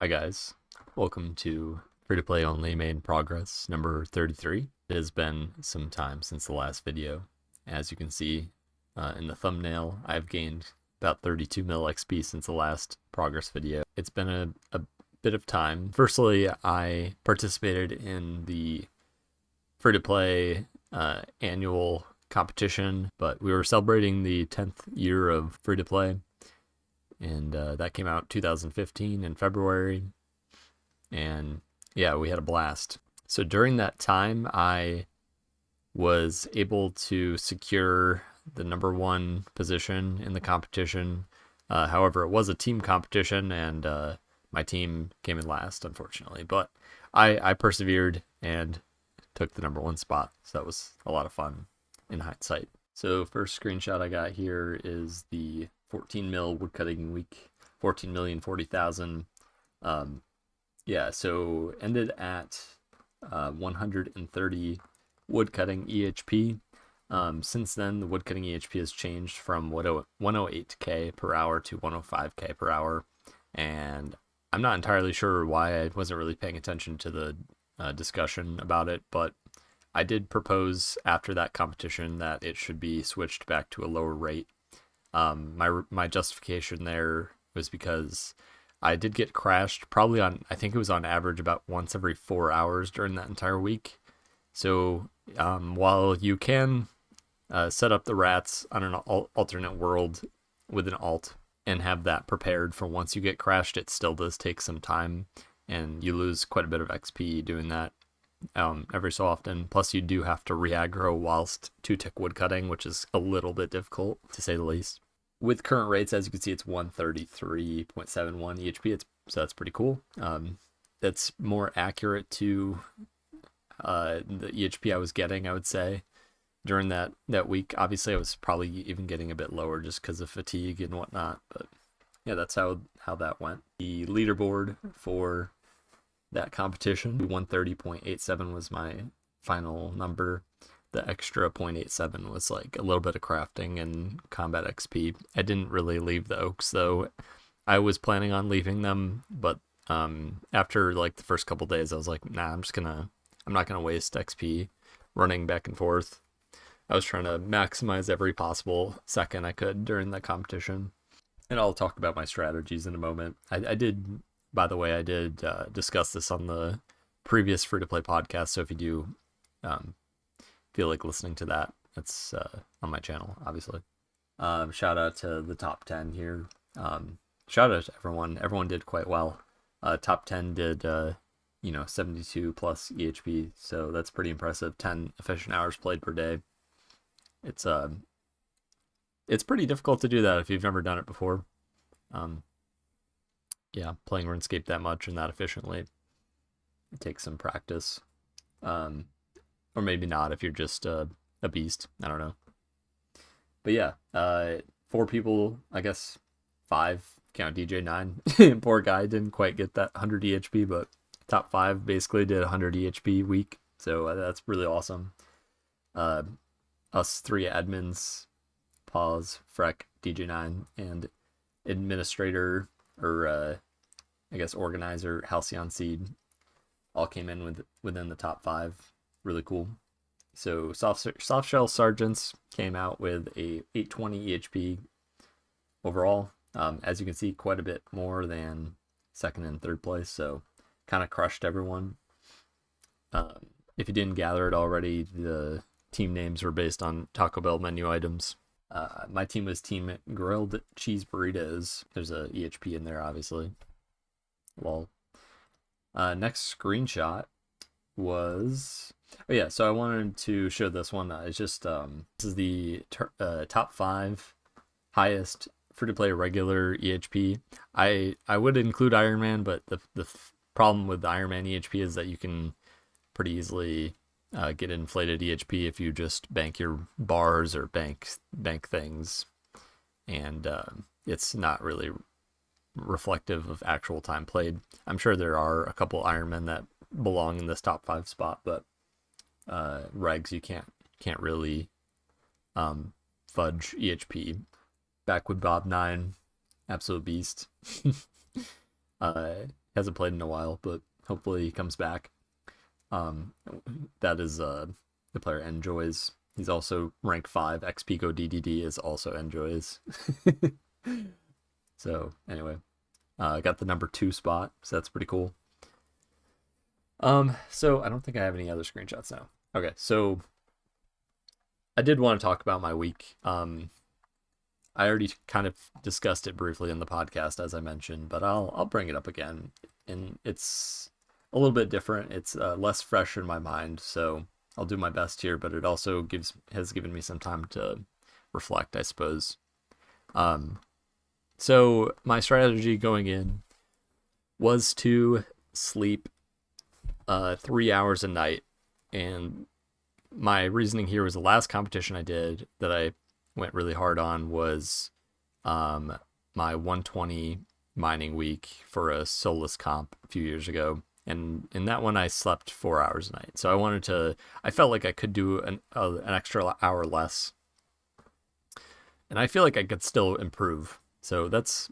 Hi guys, welcome to Free-to-Play Only Main Progress number 33. It has been some time since the last video. As you can see in the thumbnail, I've gained about 32 mil XP since the last progress video. It's been a bit of time. Firstly, I participated in the free-to-play annual competition, but we were celebrating the 10th year of free-to-play. And that came out 2015 in February, and yeah, we had a blast. So during that time, I was able to secure the number 1 position in the competition. However, it was a team competition, and my team came in last, unfortunately. But I persevered and took the number 1 spot, so that was a lot of fun in hindsight. So first screenshot I got here is the 14 mil woodcutting week, 14,040,000. Yeah, so ended at 130 woodcutting EHP. Since then, the woodcutting EHP has changed from 108k per hour to 105k per hour, and I'm not entirely sure why. I wasn't really paying attention to the discussion about it, but I did propose after that competition that it should be switched back to a lower rate. My justification there was because I did get crashed probably I think it was on average about once every 4 hours during that entire week. So while you can set up the rats on an alternate world with an alt and have that prepared for once you get crashed, it still does take some time, and you lose quite a bit of XP doing that every so often. Plus, you do have to re-aggro whilst 2-tick woodcutting, which is a little bit difficult, to say the least. With current rates, as you can see, it's 133.71 EHP, so that's pretty cool. That's more accurate to the EHP I was getting, I would say, during that week. Obviously, I was probably even getting a bit lower just because of fatigue and whatnot, but yeah, that's how that went. The leaderboard for that competition, 130.87 was my final number. The extra 0.87 was like a little bit of crafting and combat XP. I didn't really leave the oaks though. I was planning on leaving them, but after like the first couple days, I was like, nah, I'm not gonna waste XP running back and forth. I was trying to maximize every possible second I could during the competition, and I'll talk about my strategies in a moment. I did, by the way, I did discuss this on the previous free-to-play podcast, so if you do feel like listening to that, it's on my channel, obviously. Shout out to the top 10 here. Shout out to everyone. Everyone did quite well. Top 10 did 72 plus EHP, so that's pretty impressive. 10 efficient hours played per day. It's pretty difficult to do that if you've never done it before. Yeah, playing RuneScape that much and that efficiently, it takes some practice. Or maybe not if you're just a beast. I don't know. But yeah, 4 people, I guess 5, count DJ9. Poor guy didn't quite get that 100 EHP, but top 5 basically did 100 EHP week. So that's really awesome. Us 3 admins, Pause, Freck, DJ9, and administrator, or I guess organizer, Halcyon Seed, all came in within the top 5. Really cool. So soft shell sergeants came out with a 820 EHP overall. As you can see, quite a bit more than second and third place, so kind of crushed everyone. If you didn't gather it already, the team names were based on Taco Bell menu items. My team was Team Grilled Cheese Burritos. There's a EHP in there, obviously. Well, next screenshot was... Oh yeah, so I wanted to show this one. It's just this is the top 5 highest free-to-play regular EHP. I would include Iron Man, but the problem with the Iron Man EHP is that you can pretty easily get inflated EHP if you just bank your bars or bank things, and it's not really reflective of actual time played. I'm sure there are a couple Iron Men that belong in this top 5 spot, but regs you can't really fudge EHP. Backwood Bob 9, absolute beast. hasn't played in a while, but hopefully he comes back. That is the player Enjoys. He's also rank 5. XPGO DDD is also Enjoys. So anyway, I got the number 2 spot, so that's pretty cool. So I don't think I have any other screenshots now. Okay, so I did want to talk about my week. I already kind of discussed it briefly in the podcast, as I mentioned, but I'll bring it up again. And it's a little bit different. It's less fresh in my mind, so I'll do my best here. But it also has given me some time to reflect, I suppose. So my strategy going in was to sleep 3 hours a night, and my reasoning here was the last competition I did that I went really hard on was my 120 mining week for a soulless comp a few years ago, and in that one I slept 4 hours a night. So I felt like I could do an extra hour less, and I feel like I could still improve. So that's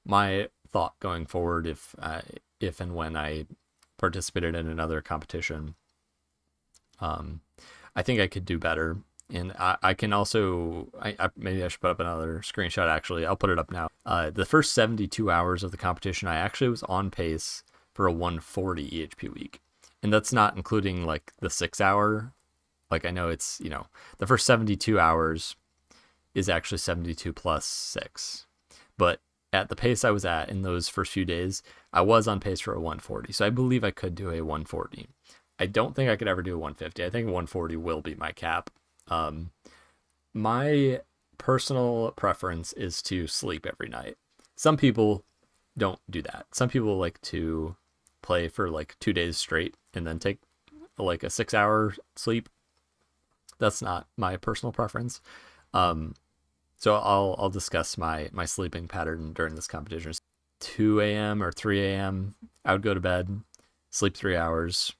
my thought going forward if and when I participated in another competition. I think I could do better. And I can also, maybe I should put up another screenshot, actually. I'll put it up now. The first 72 hours of the competition, I actually was on pace for a 140 EHP week. And that's not including like the 6 hour. Like I know it's, the first 72 hours is actually 72 plus 6. But at the pace I was at in those first few days, I was on pace for a 140. So I believe I could do a 140. I don't think I could ever do a 150. I think 140 will be my cap. My personal preference is to sleep every night. Some people don't do that. Some people like to play for like 2 days straight and then take like a 6 hour sleep. That's not my personal preference. So I'll discuss my sleeping pattern during this competition. 2 a.m. or 3 a.m. I would go to bed, sleep 3 hours.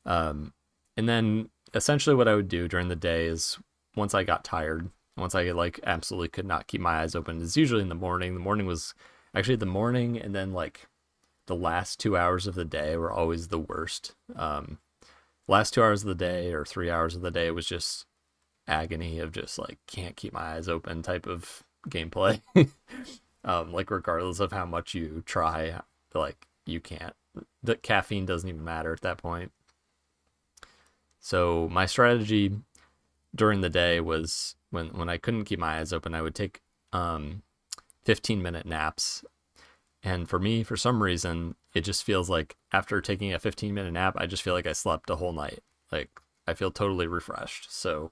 And then essentially what I would do during the day is once I got tired, once I like absolutely could not keep my eyes open, it's usually in the morning. The morning was actually the morning, and then like the last 2 hours of the day were always the worst. Last 2 hours of the day or 3 hours of the day was just agony of just like can't keep my eyes open type of gameplay. Like regardless of how much you try, like you can't. The caffeine doesn't even matter at that point. So my strategy during the day was when I couldn't keep my eyes open, I would take 15-minute naps. And for me, for some reason, it just feels like after taking a 15-minute nap, I just feel like I slept a whole night. Like I feel totally refreshed. So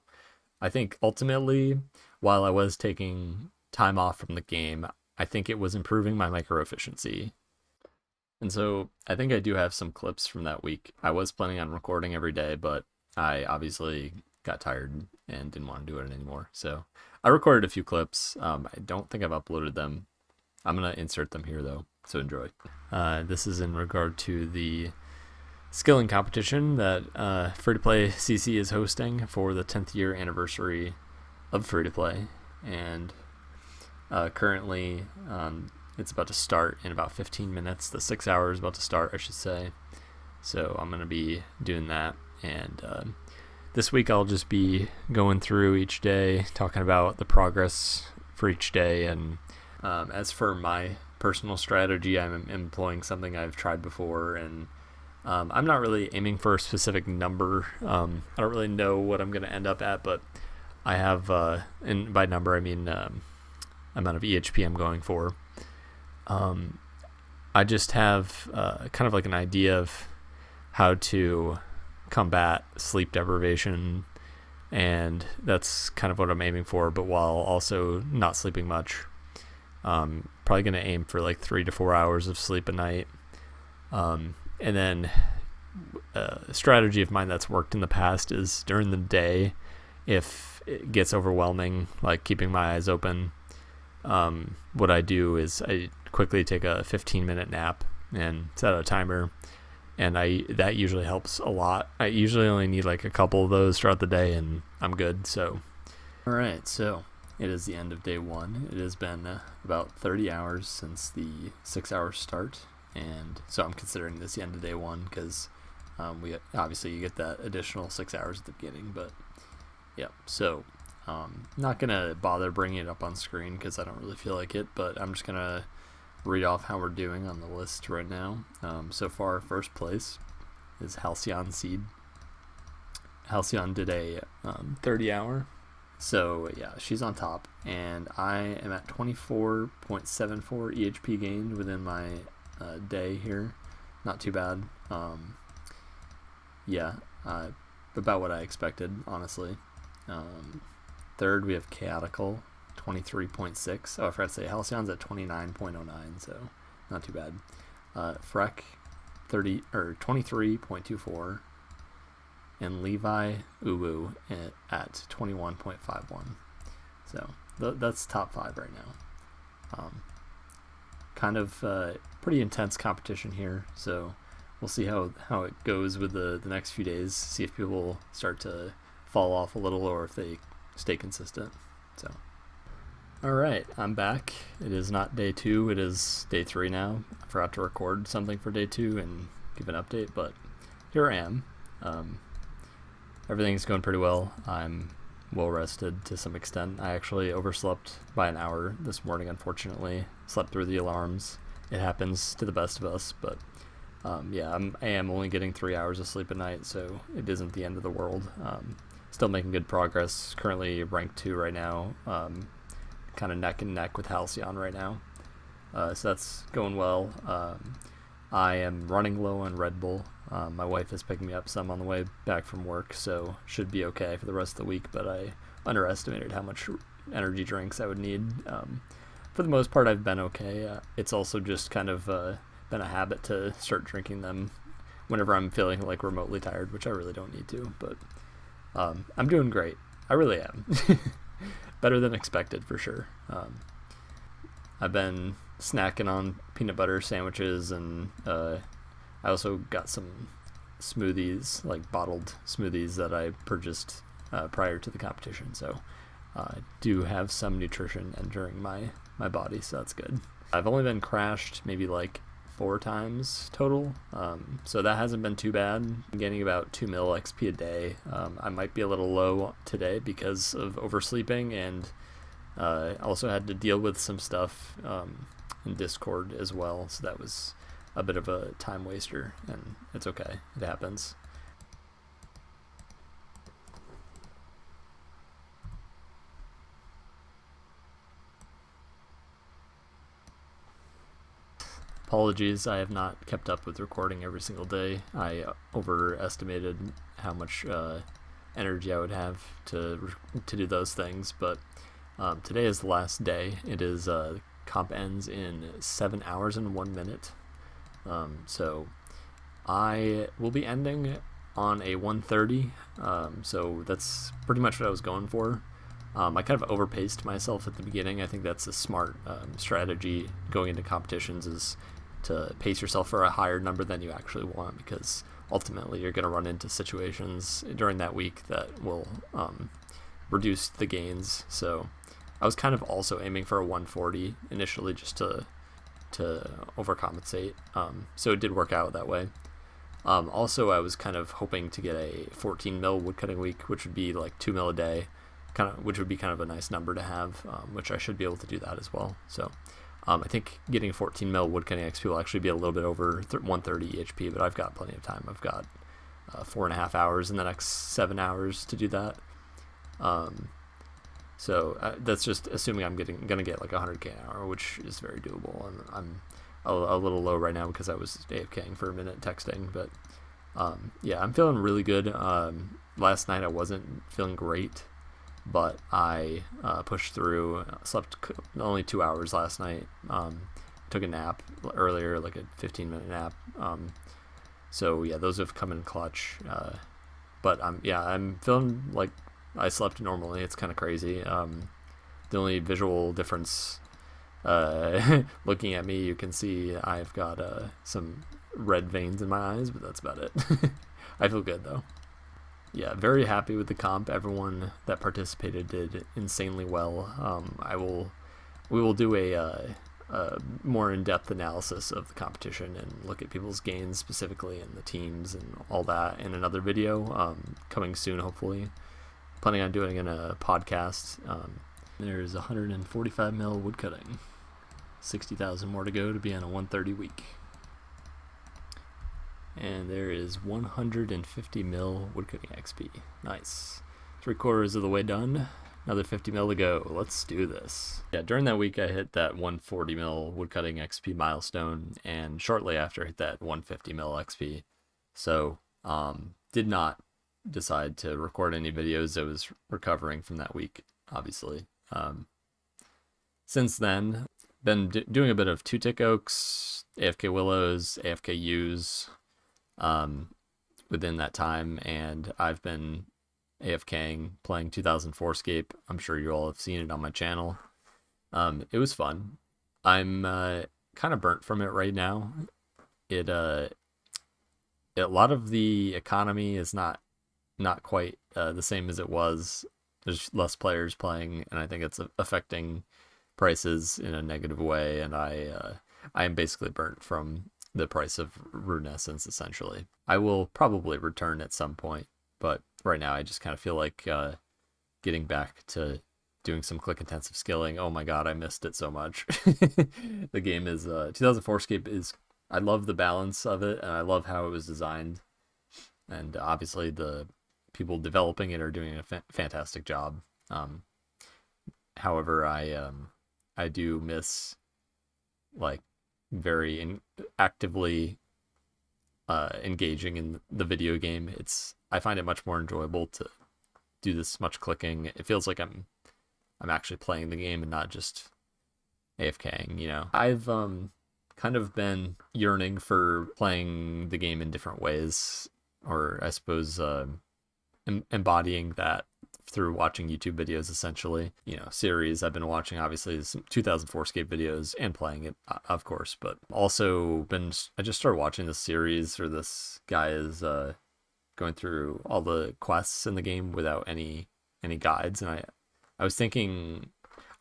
I think ultimately, while I was taking time off from the game, I think it was improving my micro efficiency. And so I think I do have some clips from that week. I was planning on recording every day, but I obviously got tired and didn't want to do it anymore. So I recorded a few clips. I don't think I've uploaded them. I'm going to insert them here though, so enjoy. This is in regard to the skilling competition that Free-to-Play CC is hosting for the 10th year anniversary of Free-to-Play. And currently it's about to start in about 15 minutes. The 6 hours is about to start, I should say. So I'm going to be doing that. And this week I'll just be going through each day, talking about the progress for each day. And as for my personal strategy, I'm employing something I've tried before, and I'm not really aiming for a specific number. I don't really know what I'm going to end up at, but I have, and by number I mean amount of EHP I'm going for. I just have kind of like an idea of how to combat sleep deprivation, and that's kind of what I'm aiming for, but while also not sleeping much. Probably going to aim for like 3 to 4 hours of sleep a night. And then a strategy of mine that's worked in the past is during the day, if it gets overwhelming, like keeping my eyes open, what I do is I quickly take a 15-minute nap and set a timer, and that usually helps a lot. I usually only need like a couple of those throughout the day, and I'm good. So, all right, so it is the end of day one. It has been about 30 hours since the 6 hour start. and so I'm considering this the end of day one because we obviously you get that additional 6 hours at the beginning. But yeah, so not gonna bother bringing it up on screen because I don't really feel like it, but I'm just gonna read off how we're doing on the list right now. So far, first place is Halcyon Seed. Halcyon did a 30 hour, so yeah, she's on top, and I am at 24.74 EHP gained within my day here. Not too bad. Yeah, about what I expected, honestly. Third, we have Chaotical, 23.6. Oh, I forgot to say, Halcyon's at 29.09, so not too bad. Freck, 23.24. And Levi Uwu at 21.51. So that's top 5 right now. Kind of pretty intense competition here, so we'll see how it goes with the next few days, see if people start to fall off a little or if they stay consistent. So alright, I'm back. It is not day 2, it is day 3 now. I forgot to record something for day 2 and give an update, but here I am. Everything's going pretty well. I'm well rested to some extent. I actually overslept by an hour this morning, unfortunately. Slept through the alarms. It happens to the best of us, but yeah, I am only getting 3 hours of sleep a night, so it isn't the end of the world. Still making good progress. Currently rank 2 right now. Kind of neck and neck with Halcyon right now. So that's going well. I am running low on Red Bull. My wife is picking me up some on the way back from work, so should be okay for the rest of the week, but I underestimated how much energy drinks I would need. For the most part, I've been okay. It's also just kind of been a habit to start drinking them whenever I'm feeling like remotely tired, which I really don't need to, but I'm doing great. I really am. Better than expected, for sure. I've been snacking on peanut butter sandwiches, and I also got some smoothies, like bottled smoothies that I purchased prior to the competition, so I do have some nutrition entering my body, so that's good. I've only been crashed maybe like 4 times total, so that hasn't been too bad. I'm getting about 2 mil XP a day. I might be a little low today because of oversleeping, and also had to deal with some stuff in Discord as well, so that was a bit of a time waster, and it's okay, it happens. Apologies, I have not kept up with recording every single day. I overestimated how much energy I would have to do those things, but today is the last day. It is comp ends in 7 hours and 1 minute. So I will be ending on a 1:30. So that's pretty much what I was going for. I kind of overpaced myself at the beginning. I think that's a smart strategy going into competitions, is to pace yourself for a higher number than you actually want, because ultimately you're going to run into situations during that week that will reduce the gains. So I was kind of also aiming for a 140 initially, just to overcompensate. So it did work out that way. Also, I was kind of hoping to get a 14 mil woodcutting week, which would be like 2 mil a day, which would be kind of a nice number to have, which I should be able to do that as well. So I think getting 14 mil woodcutting XP will actually be a little bit over 130 EHP, but I've got plenty of time. I've got 4.5 hours in the next 7 hours to do that. So that's just assuming I'm gonna get like 100k an hour, which is very doable. And I'm a little low right now because I was AFKing for a minute texting, but yeah, I'm feeling really good. Last night I wasn't feeling great, but I pushed through. Slept only 2 hours last night. Took a nap earlier, like a 15-minute nap. So yeah, those have come in clutch. But I'm feeling like I slept normally. It's kind of crazy. The only visual difference, looking at me, you can see I've got some red veins in my eyes, but that's about it. I feel good though. Yeah, very happy with the comp. Everyone that participated did insanely well. We will do a a more in-depth analysis of the competition and look at people's gains specifically and the teams and all that in another video coming soon, hopefully. Planning on doing it in a podcast. There's 145 mil woodcutting, 60,000 more to go to be on a 130 week. And there is 150 mil woodcutting XP. Nice. 3/4 of the way done. Another 50 mil to go. Let's do this. Yeah, during that week I hit that 140 mil woodcutting XP milestone, and shortly after I hit that 150 mil XP. So did not decide to record any videos. I was recovering from that week, obviously. Since then, been doing a bit of 2-tick oaks, AFK willows, AFK U's within that time, and I've been AFKing, playing 2004 Scape. I'm sure you all have seen it on my channel. It was fun. I'm kind of burnt from it right now. A lot of the economy is not quite the same as it was. There's less players playing, and I think it's affecting prices in a negative way. And I am basically burnt from the price of Runescence, essentially. I will probably return at some point, but right now I just kind of feel like getting back to doing some click intensive skilling. Oh my god, I missed it so much. The game is 2004 Scape is, I love the balance of it, and I love how it was designed, and obviously the people developing it are doing a fantastic job. However, I do miss like very actively engaging in the video game. I find it much more enjoyable to do this much clicking. It feels like I'm actually playing the game and not just AFKing, you know. I've kind of been yearning for playing the game in different ways, or I suppose embodying that through watching YouTube videos, essentially. You know, series I've been watching, obviously, some 2004 Scape videos and playing it, of course, but also I just started watching this series, or this guy is going through all the quests in the game without any guides, and I was thinking,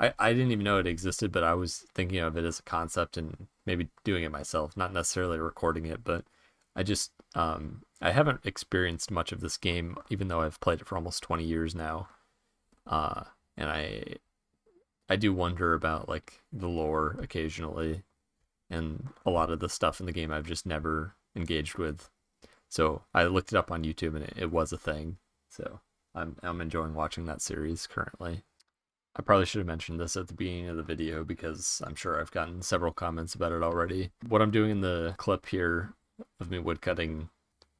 I didn't even know it existed, but I was thinking of it as a concept and maybe doing it myself, not necessarily recording it, but I just I haven't experienced much of this game, even though I've played it for almost 20 years now, and I do wonder about like the lore occasionally, and a lot of the stuff in the game I've just never engaged with. So I looked it up on YouTube, and it was a thing. So I'm enjoying watching that series currently. I probably should have mentioned this at the beginning of the video, because I'm sure I've gotten several comments about it already. What I'm doing in the clip here of me woodcutting,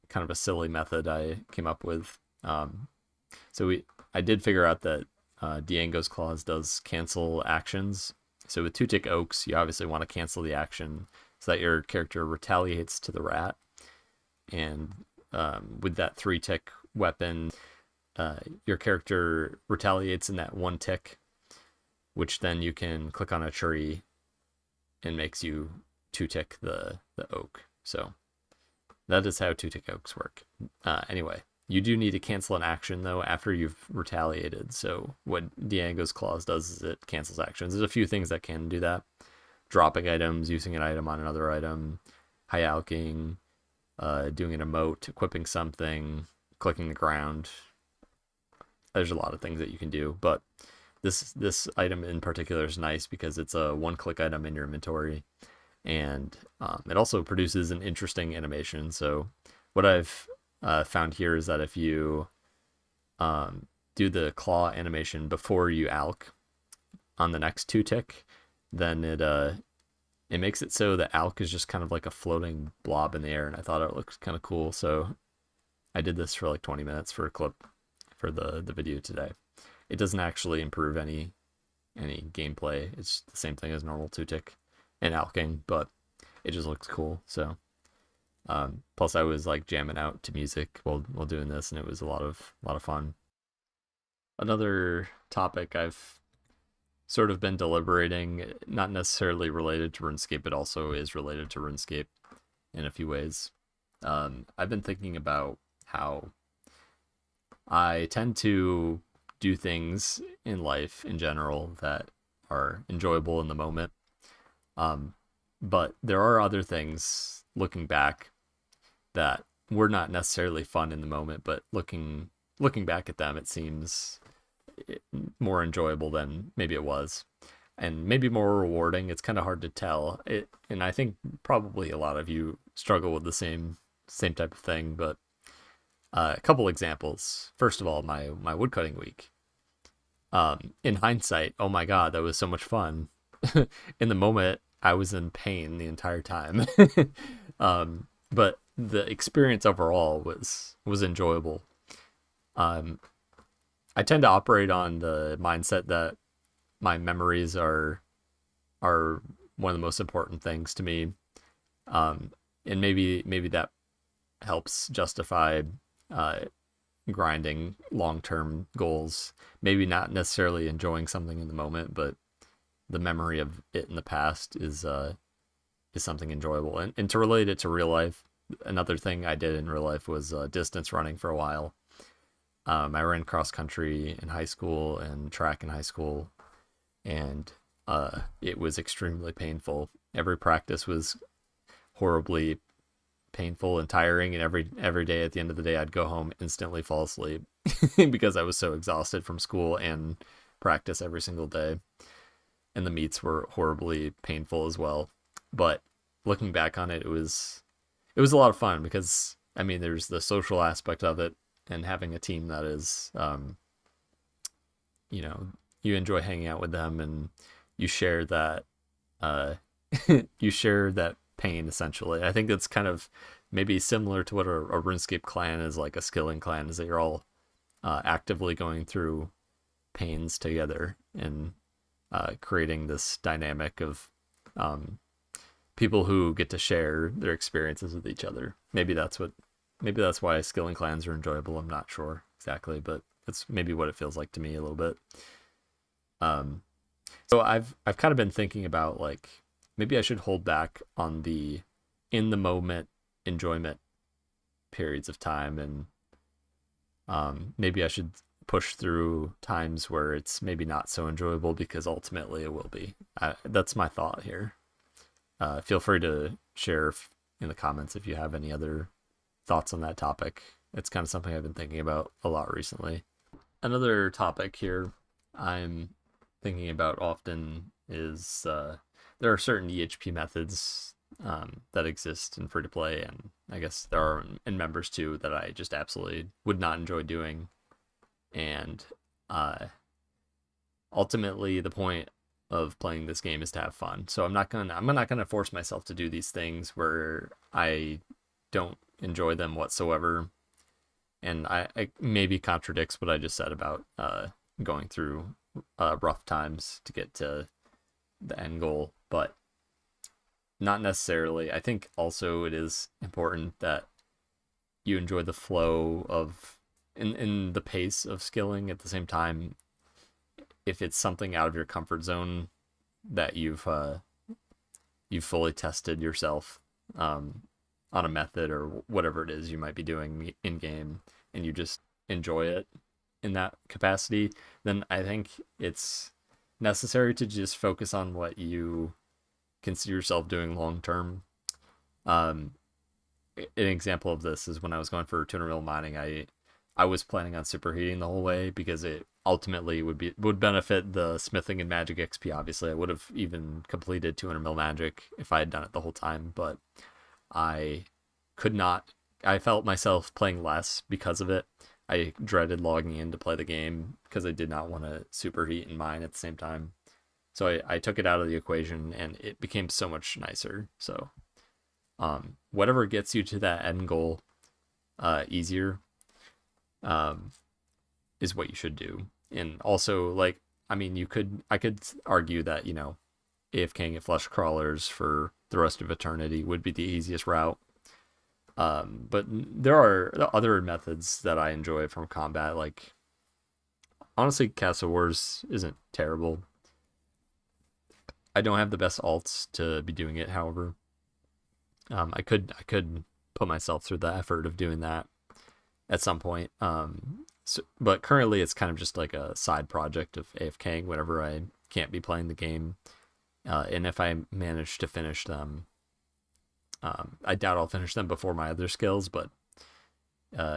kind of a silly method I came up with. I did figure out that Diango's Clause does cancel actions. So with 2-tick oaks, you obviously want to cancel the action so that your character retaliates to the rat. And with that 3-tick weapon, your character retaliates in that 1 tick, which then you can click on a tree and makes you 2-tick the oak. So that is how 2-tick oaks work. Anyway, you do need to cancel an action, though, after you've retaliated. So what Diango's Clause does is it cancels actions. There's a few things that can do that. Dropping items, using an item on another item, high alking, doing an emote, equipping something, clicking the ground. There's a lot of things that you can do, but this item in particular is nice because it's a 1-click item in your inventory, and it also produces an interesting animation. So what I've found here is that if you do the claw animation before you alk on the next 2-tick, then it makes it so the alk is just kind of like a floating blob in the air, and I thought it looked kind of cool. So I did this for like 20 minutes for a clip for the video today. It doesn't actually improve any gameplay. It's the same thing as normal 2-tick and alking, but it just looks cool. So plus I was like jamming out to music while doing this, and it was a lot of fun. Another topic I've sort of been deliberating, not necessarily related to RuneScape, but also is related to RuneScape in a few ways. I've been thinking about how I tend to do things in life in general that are enjoyable in the moment, Um, but there are other things looking back that were not necessarily fun in the moment, but looking back at them, it seems more enjoyable than maybe it was, and maybe more rewarding. It's kind of hard to tell. And I think probably a lot of you struggle with the same type of thing. But a couple examples. First of all, my woodcutting week. In hindsight, oh my god, that was so much fun. In the moment, I was in pain the entire time. But the experience overall was enjoyable. Um, I tend to operate on the mindset that my memories are one of the most important things to me. Um, and maybe that helps justify uh, grinding long-term goals. Maybe not necessarily enjoying something in the moment, but the memory of it in the past is something enjoyable. And to relate it to real life, another thing I did in real life was distance running for a while. I ran cross country in high school and track in high school, and it was extremely painful. Every practice was horribly painful and tiring, and every day at the end of the day I'd go home, instantly fall asleep because I was so exhausted from school and practice every single day. And the meets were horribly painful as well. But looking back on it, it was a lot of fun because I mean there's the social aspect of it, and having a team that is you know, you enjoy hanging out with them, and you share that uh you share that pain essentially. I think that's kind of maybe similar to what a RuneScape clan is, like a skilling clan, is that you're all actively going through pains together, and creating this dynamic of um, people who get to share their experiences with each other. Maybe that's why skilling clans are enjoyable. I'm not sure exactly, but that's maybe what it feels like to me a little bit. Um, so I've kind of been thinking about, like, maybe I should hold back on the in the moment enjoyment periods of time, and maybe I should push through times where it's maybe not so enjoyable, because ultimately it will be. That's my thought here. Feel free to share in the comments if you have any other thoughts on that topic. It's kind of something I've been thinking about a lot recently. Another topic here I'm thinking about often is there are certain EHP methods that exist in free to play, and I guess there are in members too, that I just absolutely would not enjoy doing. And ultimately, the point of playing this game is to have fun. So I'm not gonna force myself to do these things where I don't enjoy them whatsoever. And I maybe contradicts what I just said about going through rough times to get to the end goal, but not necessarily. I think also it is important that you enjoy the flow of in the pace of skilling. At the same time, if it's something out of your comfort zone that you've fully tested yourself on a method or whatever it is you might be doing in game, and you just enjoy it in that capacity, then I think it's necessary to just focus on what you consider yourself doing long term. Um, an example of this is when I was going for 200 mil mining, I was planning on superheating the whole way because it ultimately would benefit the smithing and magic XP. Obviously, I would have even completed 200 mil magic if I had done it the whole time, but I could not. I felt myself playing less because of it. I dreaded logging in to play the game because I did not want to superheat and mine at the same time. So I took it out of the equation, and it became so much nicer. So whatever gets you to that end goal easier is what you should do. And also, like, I mean, I could argue that, AFKing at flesh crawlers for the rest of eternity would be the easiest route. But there are other methods that I enjoy from combat. Like, honestly, Castle Wars isn't terrible. I don't have the best alts to be doing it, however. I could put myself through the effort of doing that at some point. But currently it's kind of just like a side project of AFKing whenever I can't be playing the game. and if I manage to finish them, I doubt I'll finish them before my other skills, but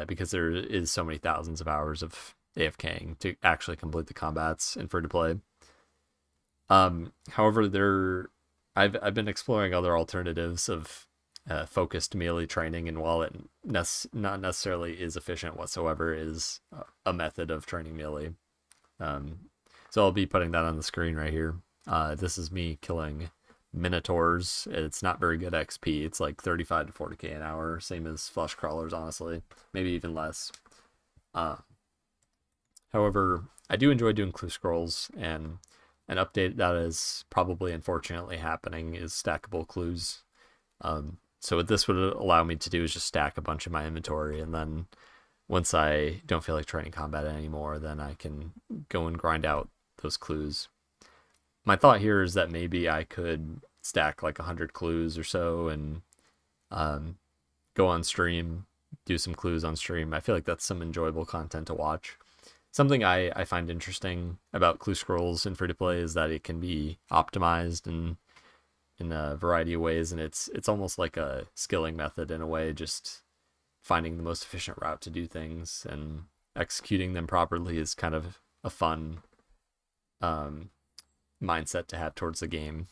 because there is so many thousands of hours of AFKing to actually complete the combats in free to play. However, I've been exploring other alternatives of focused melee training, and while it not necessarily is efficient whatsoever, is a method of training melee. So I'll be putting that on the screen right here. This is me killing minotaurs. It's not very good XP. It's like 35 to 40k an hour, same as flesh crawlers, honestly, maybe even less. However, I do enjoy doing clue scrolls, and an update that is probably unfortunately happening is stackable clues. So what this would allow me to do is just stack a bunch of my inventory, and then once I don't feel like training combat anymore, then I can go and grind out those clues. My thought here is that maybe I could stack like 100 clues or so and go on stream, do some clues on stream. I feel like that's some enjoyable content to watch. Something I find interesting about clue scrolls in free-to-play is that it can be optimized in a variety of ways, and it's almost like a skilling method in a way, just finding the most efficient route to do things and executing them properly is kind of a fun mindset to have towards the game.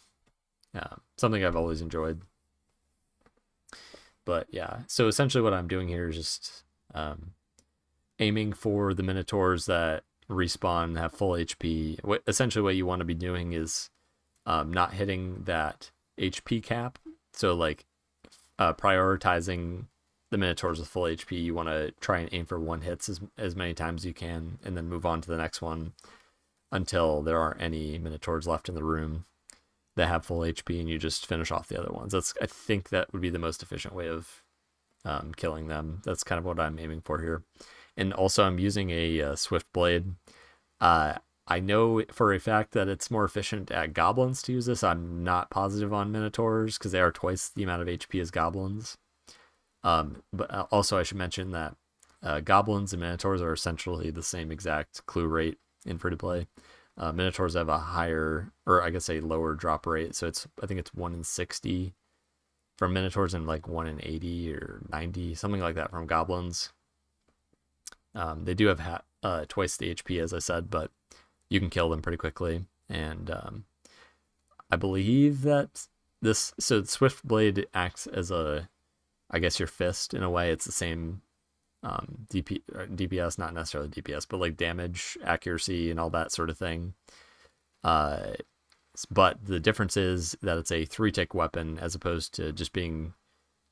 Something I've always enjoyed. But yeah, so essentially what I'm doing here is just aiming for the minotaurs that respawn and have full HP. Essentially what you want to be doing is not hitting that HP cap. So like prioritizing the minotaurs with full HP, you want to try and aim for one hits as many times as you can, and then move on to the next one until there aren't any minotaurs left in the room that have full HP, and you just finish off the other ones. I think that would be the most efficient way of killing them. That's kind of what I'm aiming for here. And also I'm using a swift blade. I know for a fact that it's more efficient at goblins to use this. I'm not positive on minotaurs because they are twice the amount of HP as goblins. But also I should mention that goblins and minotaurs are essentially the same exact clue rate in free to play. Minotaurs have a higher, or I guess a lower drop rate, so I think it's 1 in 60 from minotaurs and like 1 in 80 or 90, something like that from goblins. They do have twice the HP, as I said, but you can kill them pretty quickly. And I believe that the Swift Blade acts as I guess your fist in a way. It's the same DPS, not necessarily DPS, but like damage, accuracy, and all that sort of thing. But the difference is that it's a 3-tick weapon as opposed to just being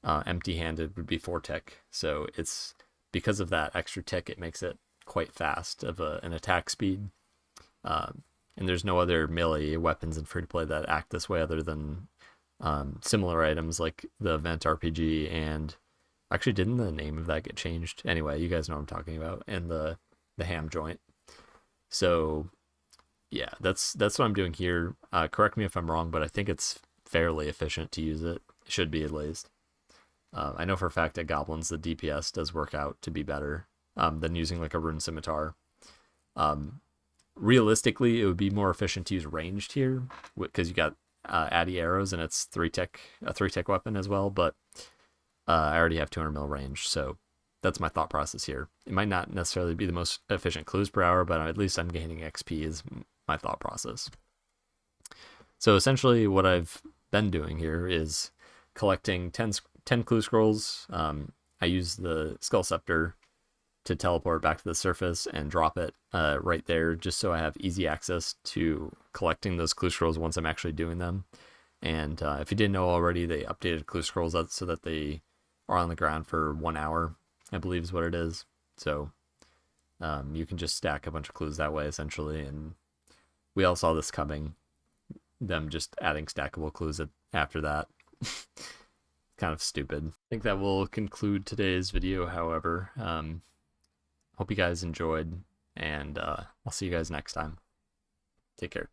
empty-handed would be 4-tick. So it's because of that extra tick, it makes it quite fast of an attack speed. And there's no other melee weapons in free-to-play that act this way other than similar items like the Vent RPG and actually didn't the name of that get changed? Anyway, you guys know what I'm talking about, and the ham joint. So yeah, that's what I'm doing here. Correct me if I'm wrong, but I think it's fairly efficient to use it. It should be at least. I know for a fact at goblins the DPS does work out to be better than using like a rune scimitar. Realistically, it would be more efficient to use ranged here because you got addy arrows and it's a 3-tick weapon as well, but I already have 200 mil range, so that's my thought process here. It might not necessarily be the most efficient clues per hour, but at least I'm gaining XP is my thought process. So essentially what I've been doing here is collecting 10 clue scrolls. I use the Skull Scepter to teleport back to the surface and drop it right there, just so I have easy access to collecting those clue scrolls once I'm actually doing them. And if you didn't know already, they updated clue scrolls so that they are on the ground for 1 hour, I believe is what it is. So you can just stack a bunch of clues that way, essentially. And we all saw this coming, them just adding stackable clues after that. Kind of stupid. I think that will conclude today's video, however. Hope you guys enjoyed, and I'll see you guys next time. Take care.